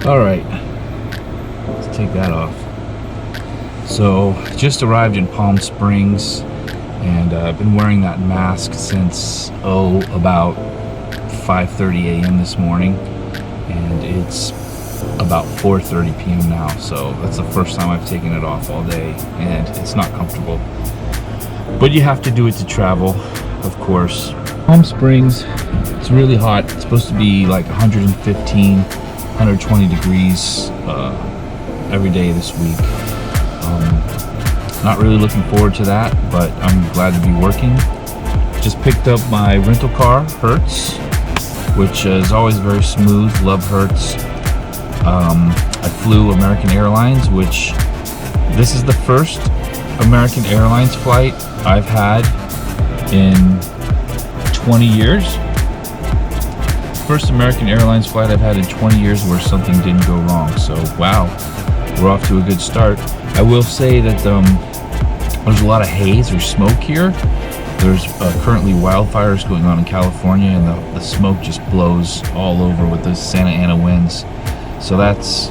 All right, let's take that off. So just arrived in Palm Springs, and I've been wearing that mask since about 5:30 a.m. this morning, and it's about 4:30 p.m. now. So that's the first time I've taken it off all day, and it's not comfortable. But you have to do it to travel, of course. Palm Springs, it's really hot. It's supposed to be like 115, 120 degrees every day this week. Not really looking forward to that, but I'm glad to be working. Just picked up my rental car, Hertz, which is always very smooth. Love Hertz. I flew American Airlines, which this is the first American Airlines flight I've had in 20 years. First American Airlines flight I've had in 20 years where something didn't go wrong. So wow, we're off to a good start. I will say that there's a lot of haze or smoke here. There's currently wildfires going on in California, and the smoke just blows all over with those Santa Ana winds. So that's,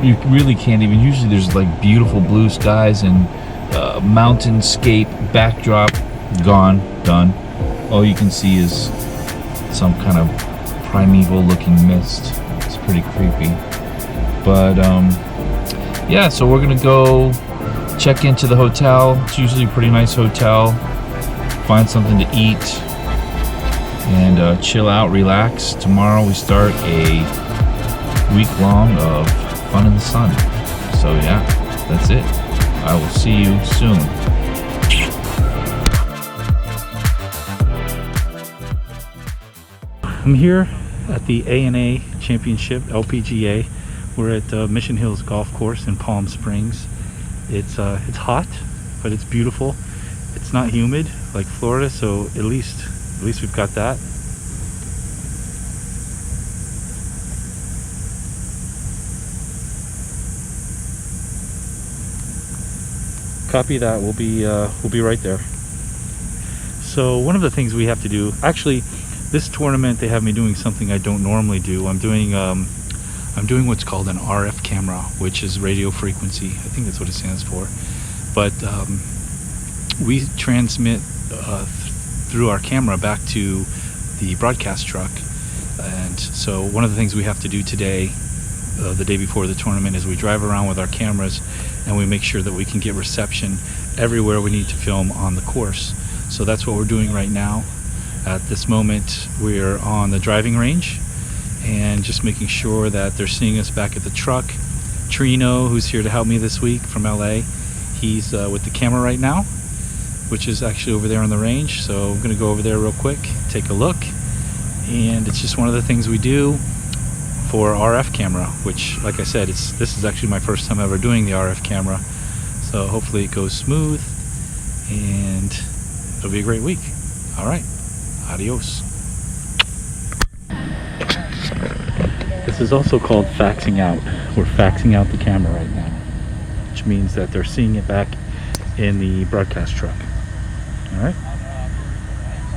you really can't even, usually there's like beautiful blue skies and mountainscape backdrop, gone, done. All you can see is some kind of primeval looking mist. It's pretty creepy. But yeah, so we're gonna go check into the hotel. It's usually a pretty nice hotel. Find something to eat and chill out, relax. Tomorrow we start a week long of fun in the sun. So yeah, that's it. I will see you soon. I'm here at the A&A Championship, LPGA. We're at Mission Hills Golf Course in Palm Springs. It's hot, but it's beautiful. It's not humid like Florida, so at least we've got that. Copy that. We'll be right there. So one of the things we have to do, actually, this tournament they have me doing something I don't normally do. I'm doing what's called an RF camera, which is radio frequency. I think that's what it stands for. But we transmit through our camera back to the broadcast truck. And so one of the things we have to do today, the day before the tournament, is we drive around with our cameras and we make sure that we can get reception everywhere we need to film on the course. So that's what we're doing right now. At this moment, we're on the driving range and just making sure that they're seeing us back at the truck. Trino, who's here to help me this week from LA, he's with the camera right now, which is actually over there on the range. So I'm gonna go over there real quick, take a look. And it's just one of the things we do for RF camera, which, like I said, this is actually my first time ever doing the RF camera. So hopefully it goes smooth and it'll be a great week. All right, adios. This is also called faxing out. We're faxing out the camera right now, which means that they're seeing it back in the broadcast truck. All right,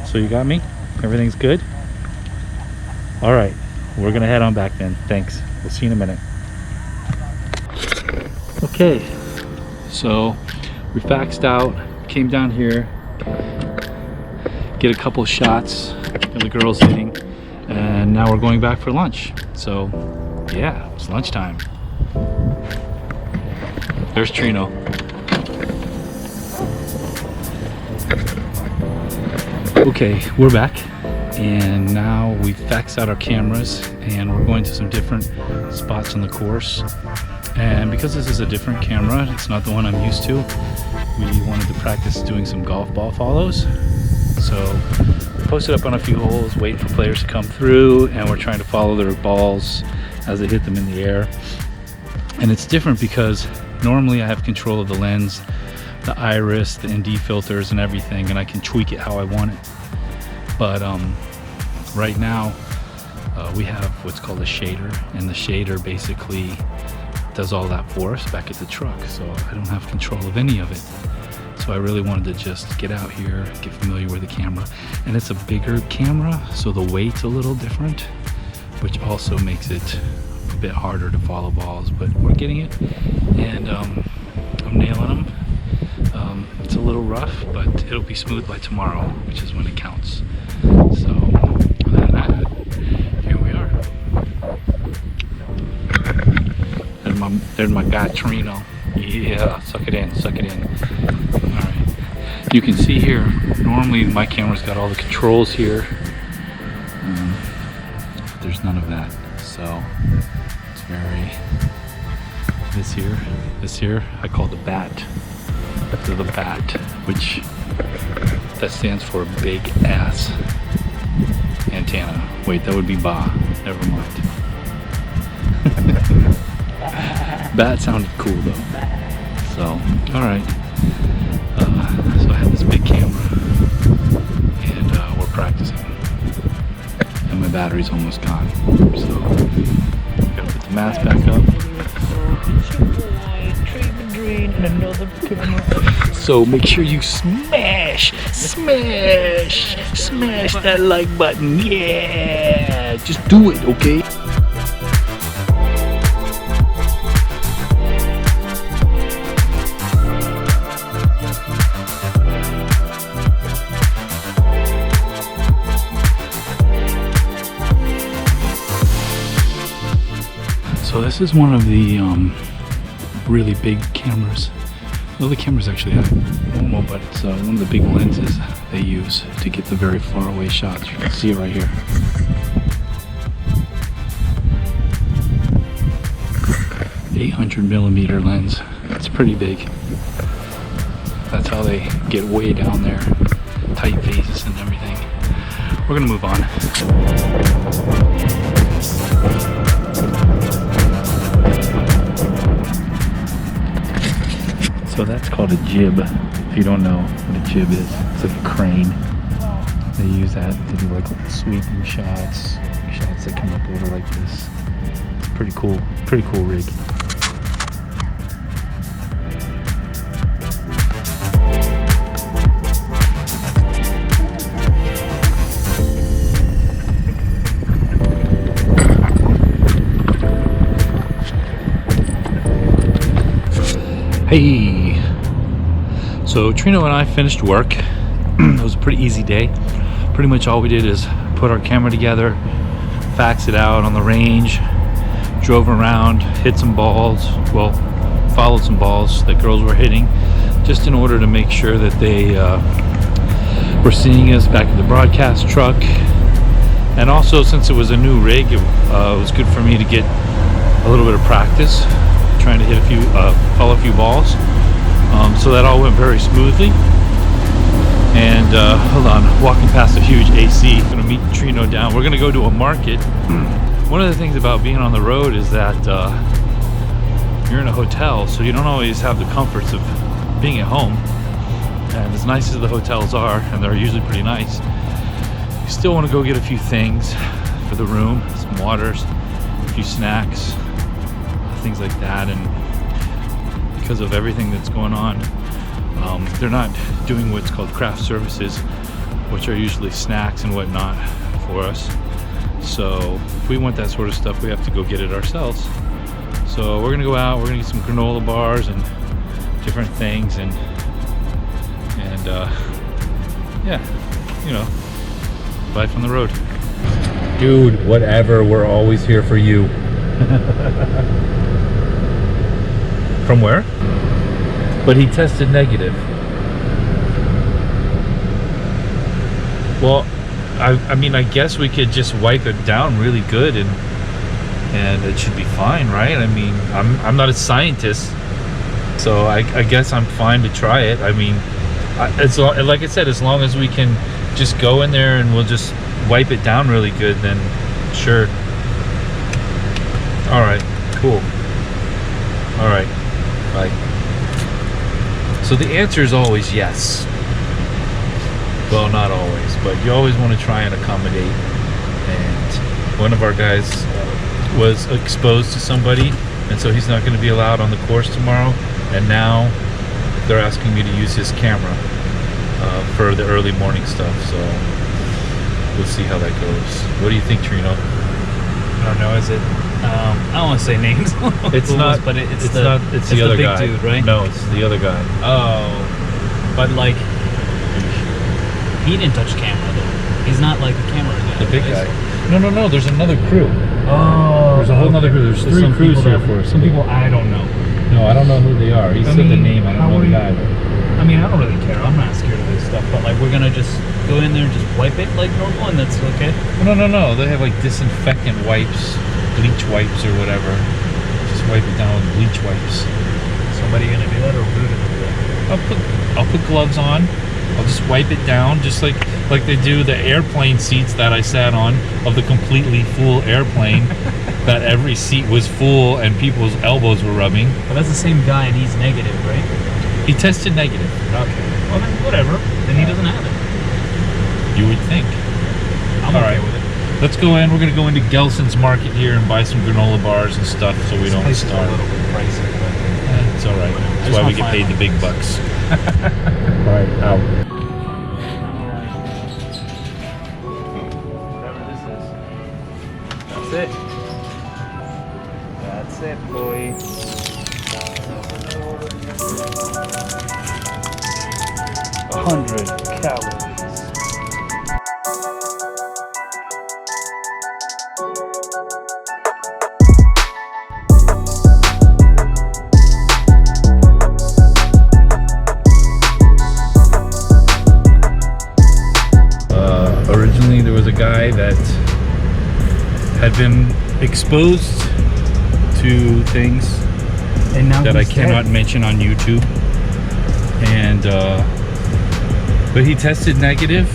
so you got me? Everything's good? All right, we're gonna head on back then. Thanks, we'll see you in a minute. Okay, so we faxed out, came down here, get a couple shots of the girls hitting, and now we're going back for lunch. So yeah, it's lunchtime. There's Trino. Okay, we're back, and now we faxed out our cameras and we're going to some different spots on the course. And because this is a different camera, it's not the one I'm used to, we wanted to practice doing some golf ball follows. So posted up on a few holes, waiting for players to come through, and we're trying to follow their balls as they hit them in the air. And it's different because normally I have control of the lens, the iris, the ND filters and everything, and I can tweak it how I want it. But right now we have what's called a shader, and the shader basically does all that for us back at the truck, so I don't have control of any of it. So I really wanted to just get out here, get familiar with the camera. And it's a bigger camera, so the weight's a little different. which also makes it a bit harder to follow balls, but we're getting it, and I'm nailing them. It's a little rough, but it'll be smooth by tomorrow, which is when it counts. So other than that, here we are. There's my guy Torino. Yeah, suck it in, suck it in. Alright. You can see here, normally my camera's got all the controls here. But there's none of that. So it's very, this here, I call the bat. The bat, which that stands for big ass antenna. Wait, that would be ba. Never mind. Bat sounded cool though. So, alright. So I have this big camera and we're practicing. And my battery's almost gone. So, gotta put the mask back up. So make sure you smash that like button. Yeah, just do it, okay? So this is one of the really big cameras. Well, the camera's actually normal, but it's one of the big lenses they use to get the very far away shots. You can see it right here. $800mm lens. It's pretty big. That's how they get way down there. Tight phases and everything. We're gonna move on. So that's called a jib. If you don't know what a jib is, it's like a crane. They use that to do like sweeping shots that come up over like this. It's pretty cool rig. Hey! So Trino and I finished work. It was a pretty easy day. Pretty much all we did is put our camera together, fax it out on the range, drove around, hit some balls, well, followed some balls that girls were hitting, just in order to make sure that they were seeing us back in the broadcast truck. And also, since it was a new rig, it was good for me to get a little bit of practice trying to hit follow a few balls. So that all went very smoothly. And hold on, walking past a huge AC. I'm gonna meet Trino down. We're gonna go to a market. One of the things about being on the road is that you're in a hotel, so you don't always have the comforts of being at home. And as nice as the hotels are, and they're usually pretty nice, you still want to go get a few things for the room, some waters, a few snacks, things like that. And because of everything that's going on, they're not doing what's called craft services, which are usually snacks and whatnot for us. So if we want that sort of stuff, we have to go get it ourselves. So we're gonna go out, we're gonna get some granola bars and different things, and yeah, you know, life on the road. Dude, whatever, we're always here for you. From where? But he tested negative. Well, I mean, I guess we could just wipe it down really good and it should be fine, right? I mean, I'm not a scientist, so I guess I'm fine to try it. I mean, it's like I said, as long as we can just go in there and we'll just wipe it down really good, then sure. All right, cool. All right, bye. So the answer is always yes. Well, not always, but you always want to try and accommodate. And one of our guys was exposed to somebody, and so he's not going to be allowed on the course tomorrow. And now they're asking me to use his camera for the early morning stuff. So we'll see how that goes. What do you think, Trino? don't know. Is it? I don't want to say names. It's not. but it's the other big guy. dude, right? No, it's the other guy. Oh, but like, he didn't touch camera though. He's not like the camera guy. The big right? guy. No. There's another crew. Oh, There's a whole other crew. There's three some crews people here that- for us. Some people I don't know. No, I don't know who they are. He said the mean, name. I how don't know are the you- guy. I mean, I don't really care. I'm not scared of this stuff. But like, we're gonna just go in there and just wipe it like normal, and that's okay. No. They have like disinfectant wipes, bleach wipes, or whatever. Just wipe it down with bleach wipes. Somebody gonna do that, or we're gonna do that? I'll put gloves on. I'll just wipe it down, just like they do the airplane seats that I sat on of the completely full airplane. That every seat was full and people's elbows were rubbing. But that's the same guy, and he's negative, right? He tested negative. Okay. Well, then whatever. Then he doesn't have it. You would think. I'm All okay right. with it. Let's go in. We're going to go into Gelson's Market here and buy some granola bars and stuff so we This don't place is a starve. little bit pricey, but It's all right. I That's just why we want get paid the 5 big bucks. All right, out. whatever this is. That's it, boy. 100 calories. Originally, there was a guy that had been exposed to things And now that I he's cannot dead. mention on YouTube, and but he tested negative,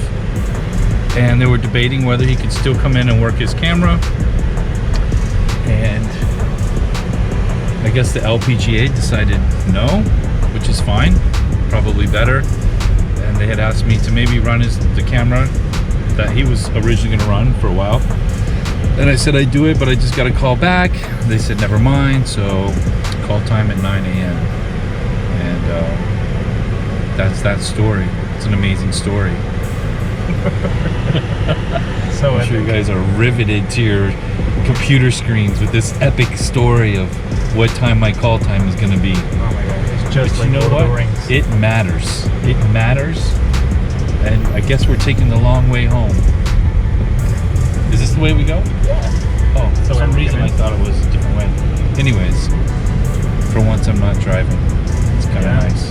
and they were debating whether he could still come in and work his camera. And I guess the LPGA decided no, which is fine, probably better. And they had asked me to maybe run the camera that he was originally going to run for a while. And I said I'd do it, but I just got a call back. They said never mind, so call time at 9 a.m. And that's that story. It's an amazing story. So I'm sure you guys are riveted to your computer screens with this epic story of what time my call time is going to be. Oh my god, it's just But like you know Lord of what? the Rings. It matters. It matters. And I guess we're taking the long way home. Is this the way we go? Yeah. Oh, for So some we're reason I gonna- thought it was a different way. Anyways, for once I'm not driving. It's kind of Yeah. nice.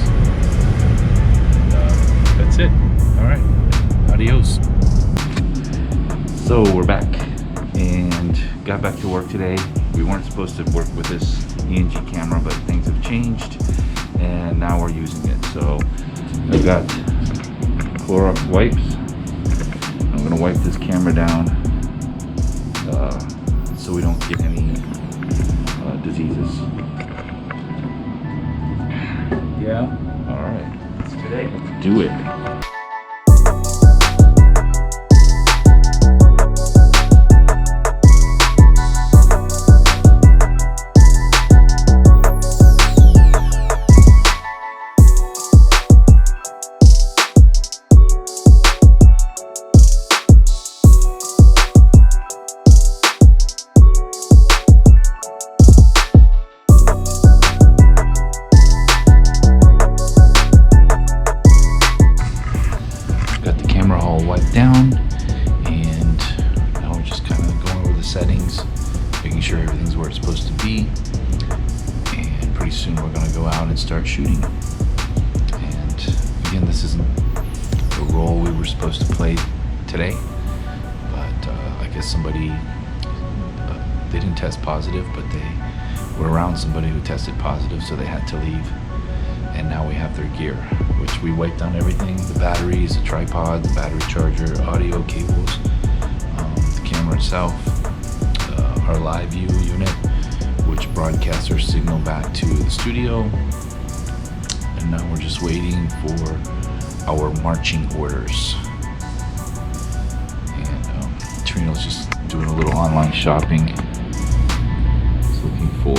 And, that's it. All right. Adios. So we're back and got back to work today. We weren't supposed to work with this ENG camera, but things have changed and now we're using it. So I've got Clorox wipes. I'm gonna wipe this camera down so we don't get any diseases. Yeah. All right, It's today. let's do it. Wiped down, and now we're just kind of going over the settings, making sure everything's where it's supposed to be, and pretty soon we're going to go out and start shooting. And again, this isn't the role we were supposed to play today, but I guess somebody they didn't test positive, but they were around somebody who tested positive, so they had to leave. And now we have their gear, which we wiped down everything: the batteries, the tripod, the battery charger, audio cables, the camera itself, our live view unit, which broadcasts our signal back to the studio. And now we're just waiting for our marching orders. And Trino's just doing a little online shopping. He's looking for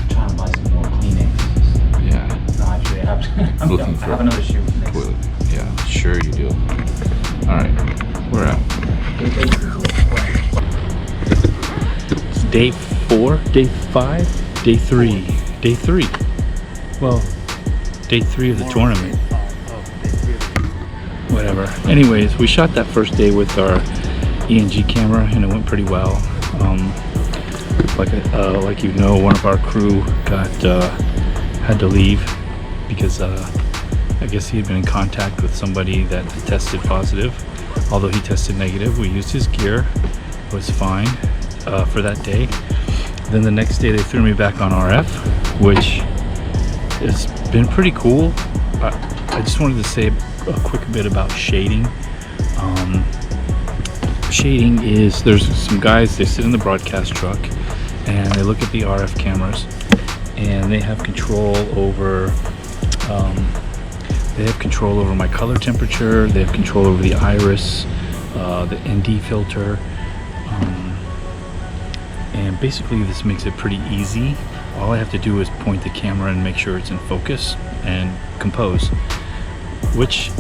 Trying to buy some more Kleenex. yeah. No, actually, I Looking for have another shoe. toilet. Yeah, sure you do. All right, we're out. day 4, day 5, day 3, day 3. Well, day 3 of the tournament. Whatever. Anyways, we shot that first day with our ENG camera, and it went pretty well. Like you know, one of our crew had to leave because I guess he had been in contact with somebody that tested positive. Although he tested negative, we used his gear. It was fine for that day. Then the next day they threw me back on RF, which has been pretty cool. I just wanted to say a quick bit about shading. Shading is, there's some guys, they sit in the broadcast truck and they look at the RF cameras, and they have control over my color temperature, they have control over the iris, the ND filter, and basically this makes it pretty easy. All I have to do is point the camera and make sure it's in focus and compose, which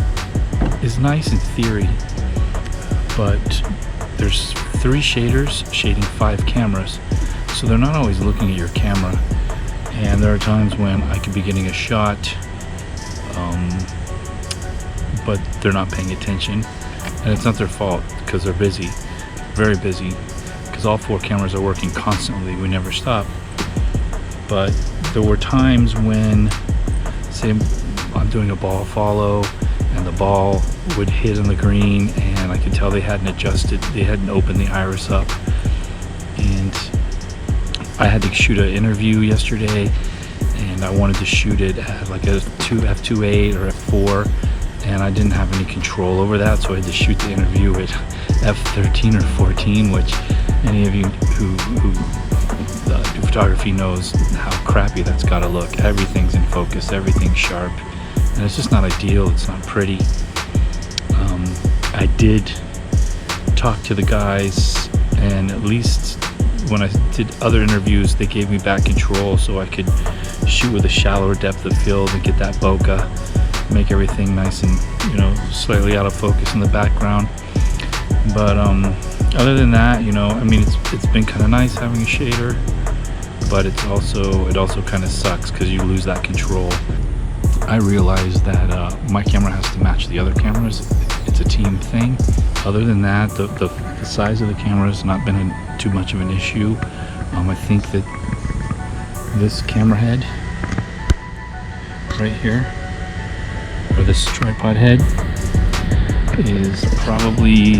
is nice in theory, but there's 3 shaders shading 5 cameras, so they're not always looking at your camera, and there are times when I could be getting a shot but they're not paying attention, and it's not their fault because they're busy, very busy, because all 4 cameras are working constantly, we never stop. But there were times when, say I'm doing a ball follow and the ball would hit on the green, and I could tell they hadn't opened the iris up, and I had to shoot an interview yesterday, and I wanted to shoot it at like a f2.8 or f4, and I didn't have any control over that, so I had to shoot the interview at f13 or 14, which any of you who do photography knows how crappy that's got to look. Everything's in focus, everything's sharp, and it's just not ideal, it's not pretty. I did talk to the guys, and at least when I did other interviews, they gave me back control so I could shoot with a shallower depth of field and get that bokeh, make everything nice and, you know, slightly out of focus in the background. But other than that, you know, I mean, it's been kind of nice having a shader, but it also kind of sucks because you lose that control. I realized that my camera has to match the other cameras. It's a team thing. Other than that, the size of the camera has not been too much of an issue. I think that this camera head right here, or this tripod head, is probably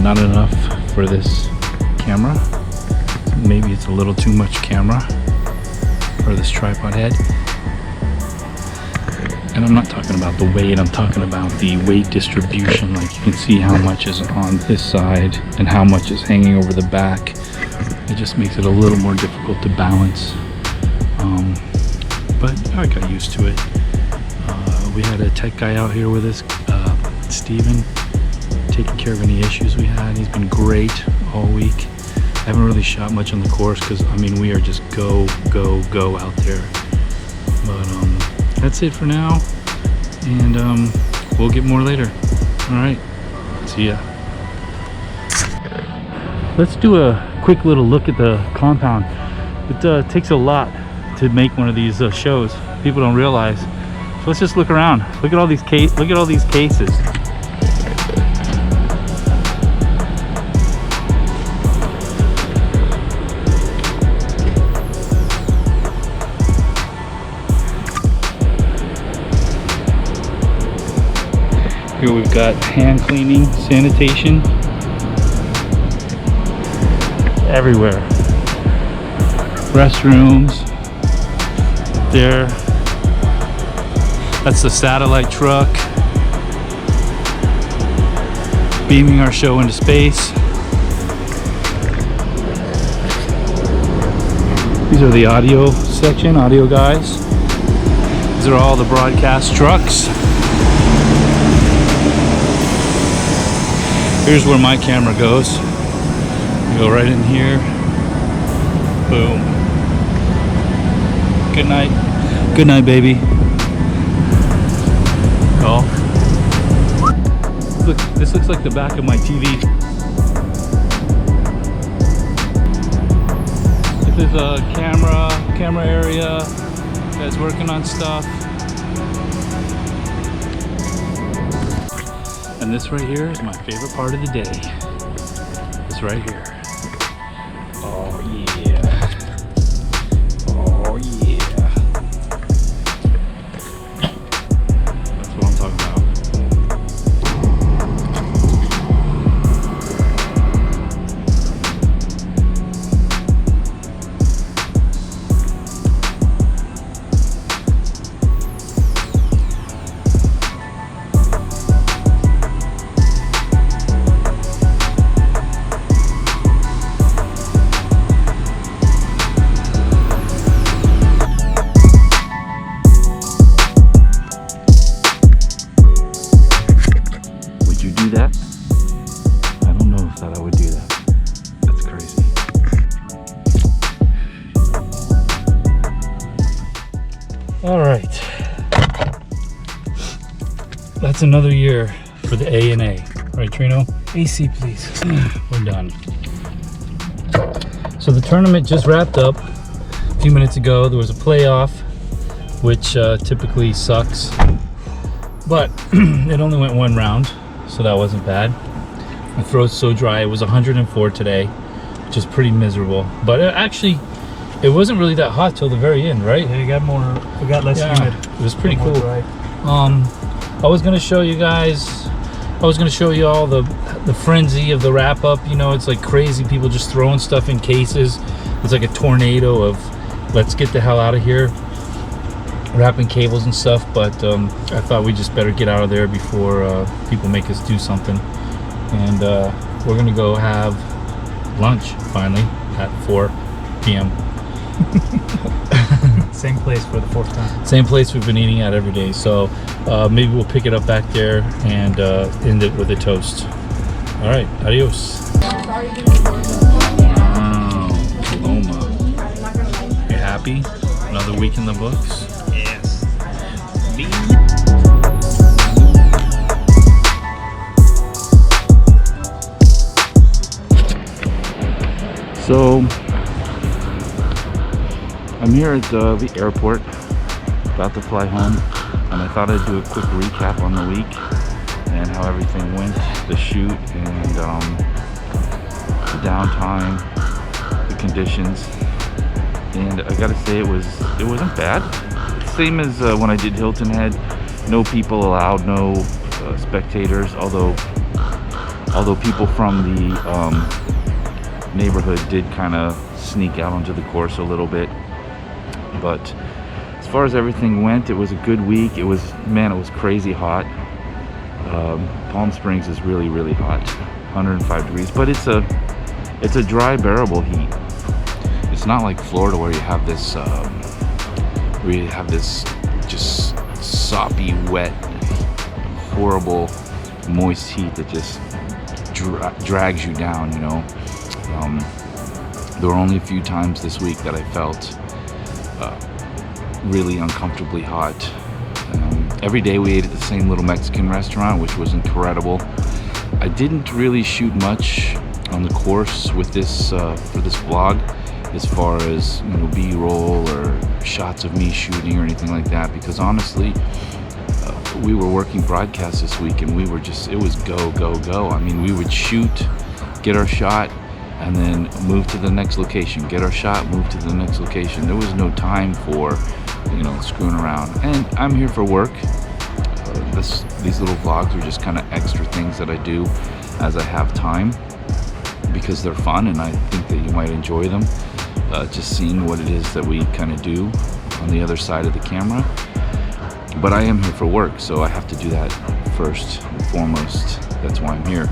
not enough for this camera. Maybe it's a little too much camera for this tripod head. And I'm not talking about the weight, I'm talking about the weight distribution. Like, you can see how much is on this side and how much is hanging over the back. It just makes it a little more difficult to balance. But I got used to it. We had a tech guy out here with us, Steven, taking care of any issues we had. He's been great all week. I haven't really shot much on the course because, I mean, we are just go out there. But that's it for now, and we'll get more later. All right, see ya. Let's do a quick little look at the compound. It takes a lot to make one of these shows. People don't realize. So let's just look around. Look at all these cases. Here we've got hand cleaning, sanitation, everywhere. Restrooms, there. That's the satellite truck, beaming our show into space. These are the audio section, audio guys. These are all the broadcast trucks. Here's where my camera goes. You go right in here. Boom. Good night. Good night, baby. Oh. Look, this looks like the back of my TV. is a camera area. Guys working on stuff. And this right here is my favorite part of the day. This right here. Oh yeah. Oh yeah. That's what I'm talking about. That? I don't know if that I would do that. That's crazy. All right. That's another year for the A&A. All right, Trino? AC, please. We're done. So the tournament just wrapped up a few minutes ago. There was a playoff, which typically sucks. But it only went one round. So that wasn't bad. My throat's so dry. It was 104 today, which is pretty miserable. But it wasn't really that hot till the very end, right? Yeah, it got less humid. It was pretty cool. I was gonna show you guys. I was gonna show you all the frenzy of the wrap up. You know, it's like crazy. People just throwing stuff in cases. It's like a tornado of let's get the hell out of here. Wrapping cables and stuff, but I thought we just better get out of there before people make us do something. And we're gonna go have lunch finally at 4 p.m. Same place for the fourth time. Same place we've been eating at every day. So maybe we'll pick it up back there and end it with a toast. All right, adios. Wow, Paloma. You happy? Another week in the books? Yes. So I'm here at the airport, about to fly home, and I thought I'd do a quick recap on the week and how everything went, the shoot and the downtime, the conditions. And I gotta say it wasn't bad. Same as when I did Hilton Head. No people allowed, no spectators, although people from the neighborhood did kind of sneak out onto the course a little bit. But as far as everything went, it was a good week. It was crazy hot. Palm Springs is really, really hot, 105 degrees, but it's a dry, bearable heat. It's not like Florida where you have this just soppy, wet, horrible, moist heat that just drags you down, you know. There were only a few times this week that I felt really uncomfortably hot. Every day we ate at the same little Mexican restaurant, which was incredible. I didn't really shoot much on the course with this for this vlog, as far as, you know, B-roll or shots of me shooting or anything like that, because honestly, we were working broadcasts this week and it was go, go, go. I mean, we would shoot, get our shot, and then move to the next location, get our shot, move to the next location. There was no time for, you know, screwing around. And I'm here for work. These little vlogs are just kind of extra things that I do as I have time, because they're fun and I think that you might enjoy them. Just seeing what it is that we kind of do on the other side of the camera. But I am here for work, so I have to do that first and foremost. That's why I'm here.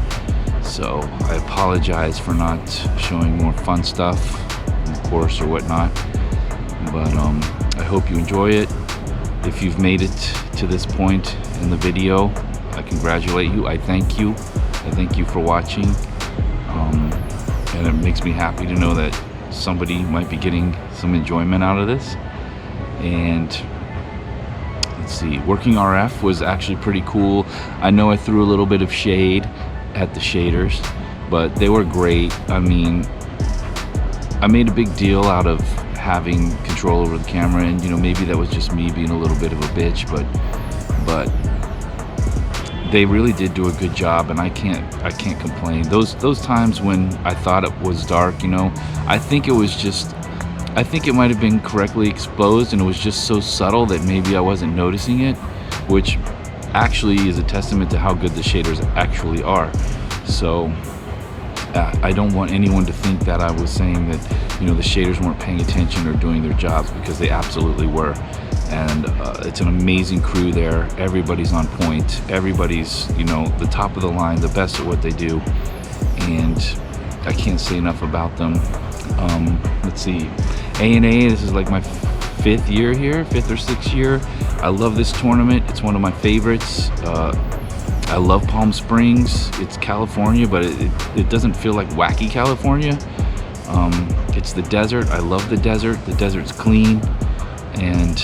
So I apologize for not showing more fun stuff on the course or whatnot. But I hope you enjoy it. If you've made it to this point in the video, I congratulate you. I thank you. I thank you for watching. And it makes me happy to know that somebody might be getting some enjoyment out of this. And let's see, working RF was actually pretty cool. I know I threw a little bit of shade at the shaders, but they were great. I mean, I made a big deal out of having control over the camera, and you know, maybe that was just me being a little bit of a bitch, but they really did do a good job, and I can't complain. Those times when I thought it was dark, you know, I think it might have been correctly exposed, and it was just so subtle that maybe I wasn't noticing it, which actually is a testament to how good the shaders actually are. So I don't want anyone to think that I was saying that, you know, the shaders weren't paying attention or doing their jobs, because they absolutely were. And it's an amazing crew there. Everybody's on point. Everybody's, you know, the top of the line, the best at what they do. And I can't say enough about them. Let's see, A&A, this is like my fifth or sixth year. I love this tournament. It's one of my favorites. I love Palm Springs. It's California, but it doesn't feel like wacky California. It's the desert. I love the desert. The desert's clean. And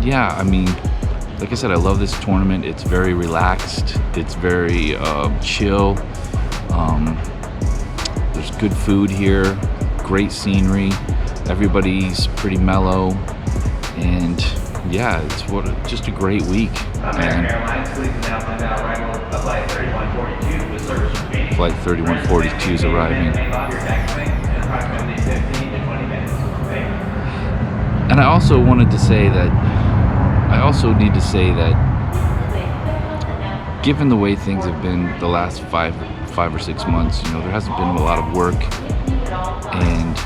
yeah, I mean, like I said, I love this tournament. It's very relaxed. It's very chill. There's good food here, great scenery. Everybody's pretty mellow. And yeah, it's just a great week. And Flight 3142 is arriving. And I also need to say that given the way things have been the last five or 6 months, you know, there hasn't been a lot of work, and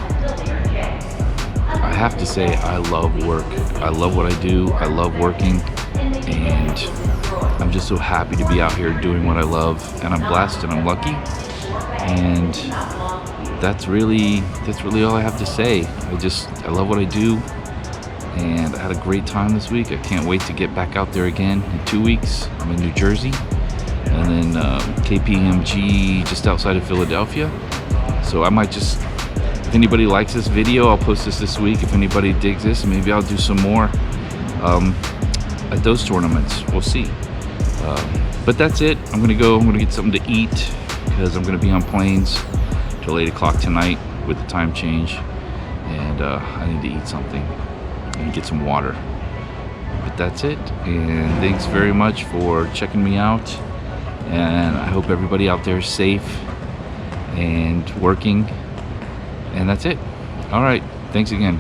I have to say I love work. I love what I do. I love working, and I'm just so happy to be out here doing what I love, and I'm blessed and I'm lucky, and that's really all I have to say. I love what I do, and I had a great time this week. I can't wait to get back out there again in 2 weeks. I'm in New Jersey, and then KPMG just outside of Philadelphia. So I might just, if anybody likes this video, I'll post this week. If anybody digs this, maybe I'll do some more at those tournaments. We'll see. But that's it. I'm gonna get something to eat, because I'm gonna be on planes till 8 o'clock tonight with the time change, and I need to eat something and get some water. But that's it, and thanks very much for checking me out, and I hope everybody out there is safe and working, and that's it. All right, thanks again.